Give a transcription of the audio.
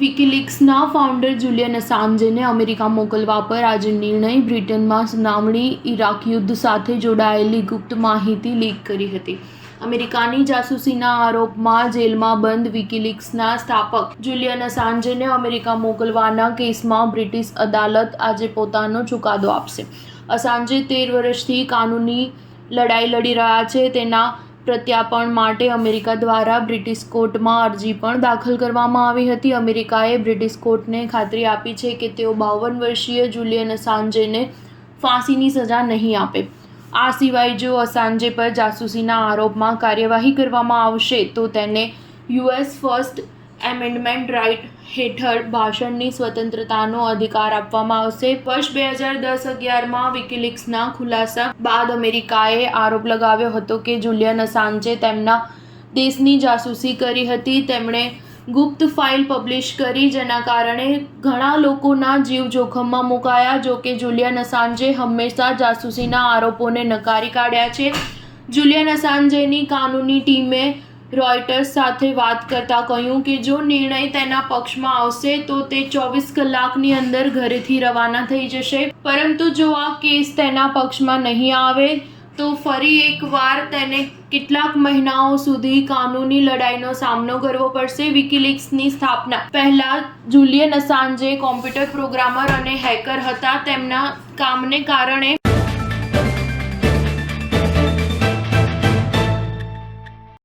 વિકીલીક્સના founder julienne અસાન્જેને America મોકલવા પર આજે નિર્ણય. બ્રિટનમાં સુનાવણી. ઇરાક યુદ્ધ સાથે જોડાયેલી ગુપ્ત માહિતી લીક કરી હતી. અમેરિકાની જાસૂસીના આરોપમાં જેલમાં બંધ વિકીલીક્સના સ્થાપક જુલિયન અસાન્જેને અમેરિકા મોકલવાના કેસમાં બ્રિટિશ અદાલત આજે પોતાનો ચુકાદો આપશે. અસાન્જે 13 વર્ષથી કાનૂની લડાઈ લડી રહ્યા છે. તેના પ્રત્યાર્પણ માટે અમેરિકા દ્વારા બ્રિટિશ કોર્ટમાં અરજી પણ દાખલ કરવામાં આવી હતી. અમેરિકાએ બ્રિટિશ કોર્ટને ખાતરી આપી છે કે તેઓ 52 વર્ષીય જુલિયન અસાન્જેને ફાંસીની સજા નહીં આપે. આ સિવાય જો અસાન્જે પર જાસૂસીના આરોપમાં કાર્યવાહી કરવામાં આવશે તો તેને યુએસ ફર્સ્ટ એમેન્ડમેન્ટ રાઇટ હેઠળ ભાષણની સ્વતંત્રતાનો અધિકાર આપવામાં આવશે. વર્ષ 2010-11માં વિકીલીક્સના ખુલાસા બાદ અમેરિકાએ આરોપ લગાવ્યો હતો કે જુલિયન અસાન્જે તેમના દેશની જાસૂસી કરી હતી. તેમણે ગુપ્ત ફાઇલ પબ્લિશ કરી જેના કારણે ઘણા લોકોના જીવ જોખમમાં મુકાયા. જોકે જુલિયન અસાન્જે હંમેશા જાસૂસીના આરોપોને નકારી કાઢ્યા છે. જુલિયન અસાન્જેની કાનૂની ટીમે રોયટર્સ સાથે વાત કરતાં કહ્યું કે જો નિર્ણય તેના પક્ષમાં આવશે તો તે 24 કલાકની અંદર ઘરેથી રવાના થઈ જશે. પરંતુ જો આ કેસ તેના પક્ષમાં નહીં આવે તો ફરી એકવાર તેને કેટલાક મહિનાઓ સુધી કાનૂની લડાઈનો સામનો કરવો પડશે. વિકીલીક્સની સ્થાપના પહેલાં જુલિયન અસાન્જે કોમ્પ્યુટર પ્રોગ્રામર અને હેકર હતા. તેમના કામને કારણે